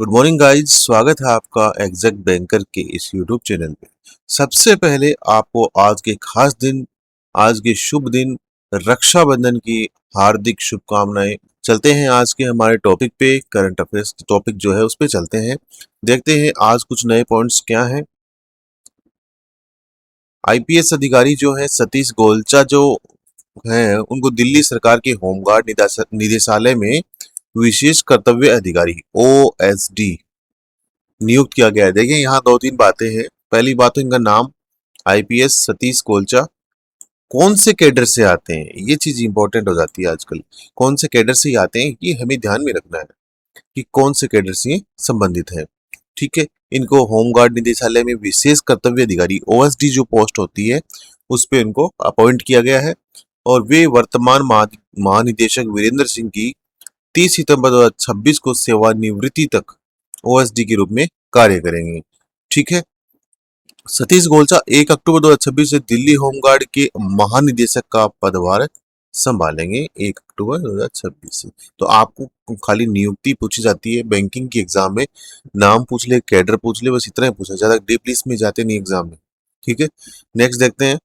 Good morning guys, स्वागत है आपका एग्जैक्ट बैंकर के इस यूट्यूब चैनल पे। सबसे पहले आपको आज के खास दिन, आज के शुभ दिन, रक्षाबंधन की हार्दिक शुभकामनाएं। चलते हैं आज के हमारे टॉपिक पे, करंट अफेयर्स टॉपिक जो है उस पे चलते हैं। देखते हैं आज कुछ नए पॉइंट्स क्या हैं। आईपीएस अधिकारी जो है सतीश गोलचा जो हैं उनको दिल्ली सरकार के होमगार्ड निदेशालय में विशेष कर्तव्य अधिकारी ओएसडी नियुक्त किया गया है। देखिए यहाँ दो तीन बातें हैं। पहली बात तो इनका नाम आईपीएस सतीश गोलचा कौन से कैडर से आते हैं, ये चीज इंपॉर्टेंट हो जाती है आजकल। कौन से कैडर से ये आते हैं ये हमें ध्यान में रखना है कि कौन से कैडर से ये संबंधित है। ठीक है, इनको होमगार्ड निदेशालय में विशेष कर्तव्य अधिकारी ओएसडी जो पोस्ट होती है उस पे इनको अपॉइंट किया गया है और वे वर्तमान महानिदेशक वीरेंद्र सिंह की 30 सितंबर 2026 को सेवानिवृत्ति तक ओएसडी के रूप में कार्य करेंगे। ठीक है, सतीश गोलचा 1 अक्टूबर 2026 से दिल्ली होमगार्ड के महानिदेशक का पदभार संभालेंगे 1 अक्टूबर 2026 से। तो आपको खाली नियुक्ति पूछी जाती है बैंकिंग की एग्जाम में, नाम पूछ ले, कैडर पूछ ले, बस इतना ही पूछा, ज्यादा डीप लिस्ट में जाते नहीं एग्जाम में। ठीक है, नेक्स्ट देखते हैं।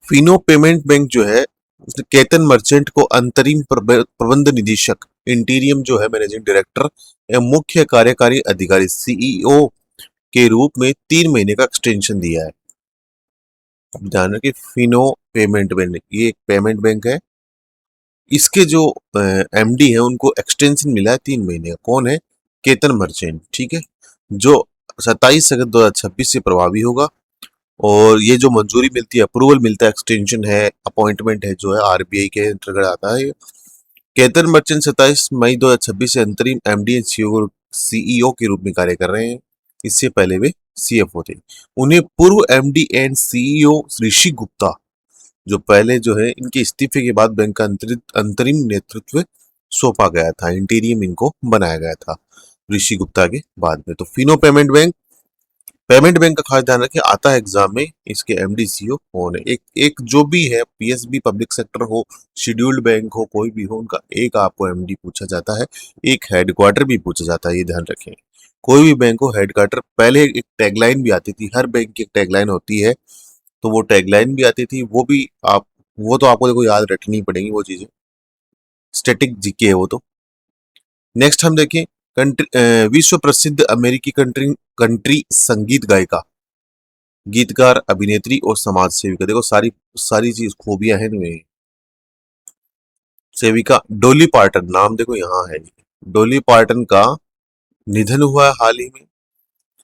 फिनो पेमेंट बैंक जो है उसने केतन मर्चेंट को अंतरिम प्रबंध निदेशक इंटीरियम जो है मैनेजिंग डायरेक्टर एवं मुख्य कार्यकारी अधिकारी सीईओ के रूप में 3 महीने का एक्सटेंशन दिया है। अब ध्यान रखिए, फिनो पेमेंट बैंक ये एक पेमेंट बैंक है, इसके जो एमडी है उनको एक्सटेंशन मिला है 3 महीने का। कौन है? केतन मर्चेंट। ठीक है, जो 27 अगस्त 2026 से प्रभावी होगा और ये जो मंजूरी मिलती है, अप्रूवल मिलता है, एक्सटेंशन है, अपॉइंटमेंट है जो है आरबीआई के अंतर्गत आता है। केतन मर्चेंट 27 मई 2026 से अंतरिम एमडी एंड सीईओ के रूप में कार्य कर रहे हैं। इससे पहले वे सीएफओ थे। उन्हें पूर्व एमडी एंड सीईओ ऋषि गुप्ता जो पहले जो है इनके इस्तीफे के बाद बैंक का अंतरिम नेतृत्व सौंपा गया था, इंटीरियम इनको बनाया गया था ऋषि गुप्ता के बाद में। तो फिनो पेमेंट बैंक का खास ध्यान रखें, आता है एग्जाम में, इसके एमडी सीईओ कौन है। एक जो भी है, पीएसबी पब्लिक सेक्टर हो, शेड्यूल्ड बैंक हो, कोई भी हो, उनका एक आपको एमडी पूछा जाता है, एक हेडक्वार्टर भी पूछा जाता है, ये ध्यान रखें। कोई भी बैंक हो हेडक्वार्टर, पहले एक टैगलाइन भी आती थी, हर बैंक की एक टैगलाइन होती है, तो वो टैगलाइन भी आती थी, वो भी आप, वो तो आपको देखो याद रखनी पड़ेगी वो चीजें, स्टैटिक जीके है वो तो। नेक्स्ट हम देखें, विश्व प्रसिद्ध अमेरिकी कंट्री संगीत गायिका, गीतकार, अभिनेत्री और समाज सेविका, देखो सारी सारी चीज खूबियां हैं इनमें। सेविका डोली पार्टन, नाम देखो यहाँ है, डोली पार्टन का निधन हुआ है हाल ही में।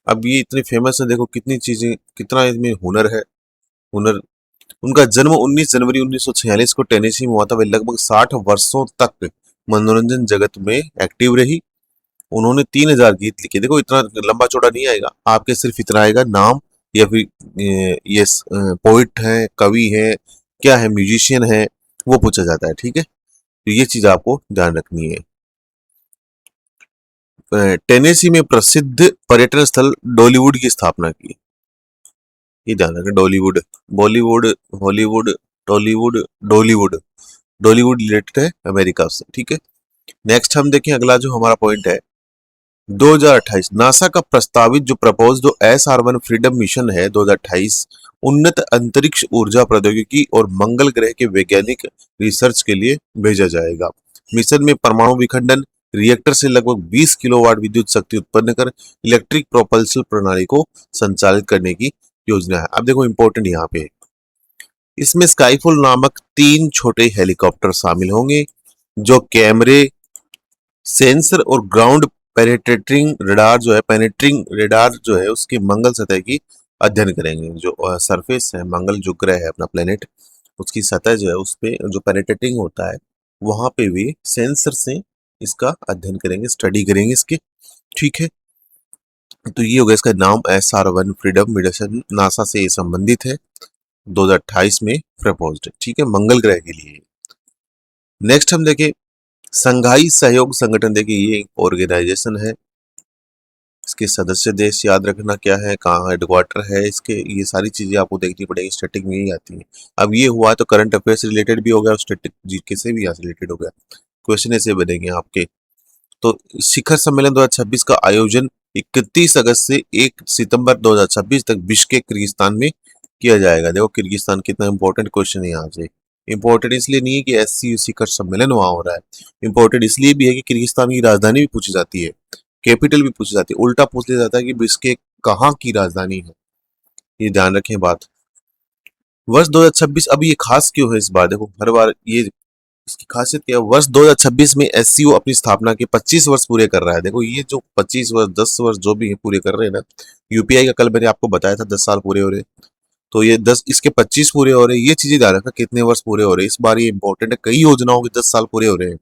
अब ये इतने फेमस है, देखो कितनी चीजें, कितना इसमें हुनर है, हुनर। उनका जन्म 19 जनवरी 1946 को टेनेसी में हुआ था। वे लगभग 60 वर्षों तक मनोरंजन जगत में एक्टिव रही। उन्होंने 3000 गीत लिखे। देखो इतना लंबा चौड़ा नहीं आएगा आपके, सिर्फ इतना आएगा नाम, या फिर ये पोइट है, कवि है, क्या है, म्यूजिशियन है, वो पूछा जाता है। ठीक है, तो ये चीज आपको ध्यान रखनी है। टेनेसी में प्रसिद्ध पर्यटन स्थल डॉलीवुड की स्थापना की, ये ध्यान रखें। Dollywood, Bollywood, Hollywood, Tollywood, Dollywood, Dollywood related है अमेरिका से। ठीक है, नेक्स्ट हम देखें, अगला जो हमारा पॉइंट है, 2028 नासा का प्रस्तावित जो प्रपोज्ड SR-1 फ्रीडम मिशन है 2028 उन्नत अंतरिक्ष ऊर्जा प्रौद्योगिकी और मंगल ग्रह के वैज्ञानिक रिसर्च के लिए भेजा जाएगा। मिशन में परमाणु विखंडन रिएक्टर से लगभग 20 किलोवाट विद्युत शक्ति उत्पन्न कर इलेक्ट्रिक प्रोपल्सन प्रणाली को संचालित करने की योजना है। अब देखो इंपॉर्टेंट यहाँ पे, इसमें स्काईफुल नामक 3 छोटे हेलीकॉप्टर शामिल होंगे जो कैमरे, सेंसर और ग्राउंड पेनेट्रिंग रेडार जो है उसकी मंगल सतह की अध्ययन करेंगे। जो सरफेस है, मंगल जो ग्रह है अपना प्लेनेट, उसकी सतह जो है उस पे जो पेनेट्रेटिंग होता है वहां पे भी सेंसर से इसका अध्ययन करेंगे, स्टडी करेंगे इसके। ठीक है, तो ये हो गया इसका नाम, SR-1 फ्रीडम मिशन, नासा से ये संबंधित है, 2028 में प्रपोज्ड है। ठीक है, मंगल ग्रह के लिए। नेक्स्ट हम देखें, संघाई सहयोग संगठन, देखिए ये ऑर्गेनाइजेशन है, इसके सदस्य देश याद रखना क्या है, कहाँ हेडक्वार्टर है इसके, ये सारी चीजें आपको देखनी पड़ेगी, स्टैटिक में ही आती है। अब ये हुआ तो करंट अफेयर से रिलेटेड भी हो गया और स्टैटिक जीके से भी यहाँ से रिलेटेड हो गया, क्वेश्चन ऐसे बनेंगे आपके। तो शिखर सम्मेलन 2026 का आयोजन 31 अगस्त से 1 सितंबर 2026 तक बिश्केक किर्गिस्तान में किया जाएगा। देखो किर्गिस्तान कितना इंपॉर्टेंट क्वेश्चन है यहाँ से। इंपॉर्टेंट इसलिए नहीं है कि SCO शिखर सम्मेलन वहां हो रहा है, इंपॉर्टेंट इसलिए भी है कि किर्गिस्तान की राजधानी भी पूछी जाती है, कैपिटल भी पूछी जाती है। उल्टा पूछ लिया जाता है कि बिश्केक कहाँ की राजधानी है, ये ध्यान रखें बात। वर्ष 2026 अब ये खास क्यों है इस बार, देखो हर बार ये इसकी खासियत क्या है। वर्ष 2026 में SCO अपनी स्थापना के 25 वर्ष पूरे कर रहा है। देखो ये जो 25 वर्ष 10 वर्ष जो भी है पूरे कर रहे हैं ना, यूपीआई का कल मैंने आपको बताया था 10 साल पूरे हो रहे हैं, तो ये 10 इसके 25 पूरे हो रहे हैं। ये चीजें ध्यान रखना कितने वर्ष पूरे हो रहे हैं इस बार, ये इंपॉर्टेंट है। कई योजनाओं के 10 साल पूरे हो रहे हैं,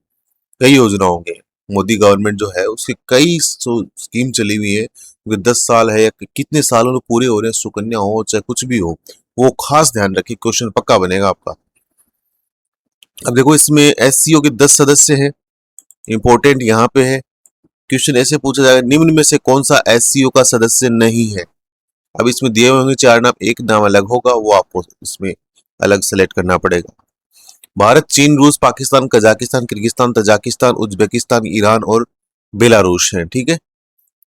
कई योजनाओं के। मोदी गवर्नमेंट जो है उसकी कई स्कीम चली हुई है, 10 साल है या कितने सालों में पूरे हो रहे हैं, सुकन्या हो चाहे कुछ भी हो, वो खास ध्यान रखिए, क्वेश्चन पक्का बनेगा आपका। अब देखो इसमें SCO के 10 सदस्य हैं, इंपॉर्टेंट यहाँ पे है। क्वेश्चन ऐसे पूछा जाएगा, निम्न में से कौन सा SCO का सदस्य नहीं है। अब इसमें दिए हुए होंगे 4 नाम, एक नाम अलग होगा, वो आपको इसमें अलग सेलेक्ट करना पड़ेगा। भारत, चीन, रूस, Pakistan, Kazakhstan, Kyrgyzstan, Tajikistan, Uzbekistan, Iran और बेलारूस हैं। ठीक है,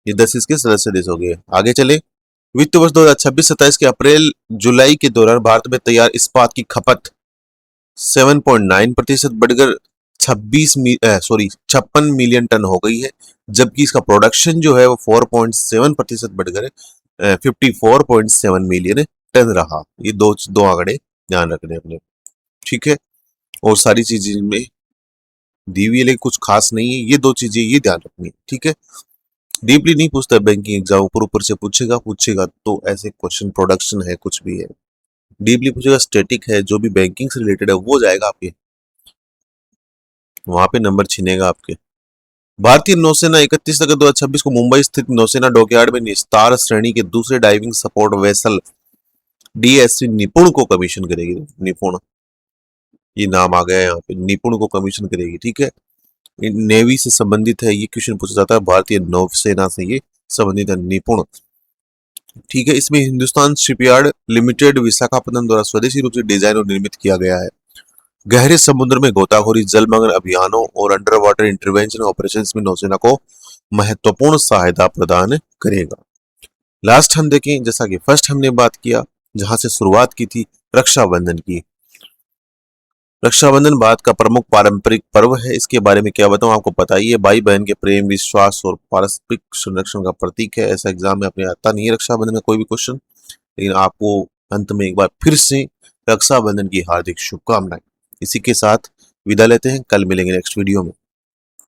ये 10 इसके सदस्य देश हो गए। आगे चले, वित्त वर्ष 2026-27 के अप्रैल जुलाई के दौरान भारत में तैयार इस्पात की खपत 7.9% बढ़कर 56 मिलियन टन हो गई है, जबकि इसका प्रोडक्शन जो है वो 4.7% बढ़कर 54.7 मिलियन टन रहा। ये दो आंकड़े ध्यान रखने अपने। ठीक है, और सारी चीजें में दी हुई है लेकिन कुछ खास नहीं है, ये 2 चीजें ये ध्यान रखनी है। ठीक है, डीपली नहीं पूछता बैंकिंग एग्जाम, ऊपर से पूछेगा तो ऐसे क्वेश्चन प्रोडक्शन है कुछ भी है, डीपली पूछेगा स्टैटिक है, जो भी बैंकिंग से रिलेटेड है वो जाएगा आपके, वहां पे नंबर छीनेगा आपके। भारतीय नौसेना 31 अगस्त 2026 को मुंबई स्थित नौसेना डॉकयार्ड में निस्तार श्रेणी के दूसरे डाइविंग सपोर्ट वेसल DSC निपुण को कमीशन करेगी। निपुण, ये नाम आ गया यहाँ पे, निपुण को कमीशन करेगी। ठीक है, नेवी से संबंधित है, ये क्वेश्चन पूछा जाता है, भारतीय नौसेना से ये संबंधित है, निपुण। ठीक है, इसमें हिंदुस्तान शिपयार्ड लिमिटेड विशाखापट्टनम द्वारा स्वदेशी रूप से डिजाइन और निर्मित किया गया है। गहरे समुद्र में गोताखोरी, जलमग्न अभियानों और अंडर वाटर इंटरवेंशन ऑपरेशंस में नौसेना को महत्वपूर्ण सहायता प्रदान करेगा। लास्ट हम देखें, जैसा कि फर्स्ट हमने बात किया, जहां से शुरुआत की थी, रक्षाबंधन की। रक्षाबंधन भारत का प्रमुख पारंपरिक पर्व है। इसके बारे में क्या बताऊं, आपको पता ही है, भाई बहन के प्रेम, विश्वास और पारस्परिक संरक्षण का प्रतीक है। ऐसा एग्जाम में अपने आता नहीं है रक्षाबंधन का कोई भी क्वेश्चन, लेकिन आपको अंत में एक बार फिर से रक्षाबंधन की हार्दिक शुभकामनाएं। इसी के साथ विदा लेते हैं, कल मिलेंगे नेक्स्ट वीडियो में।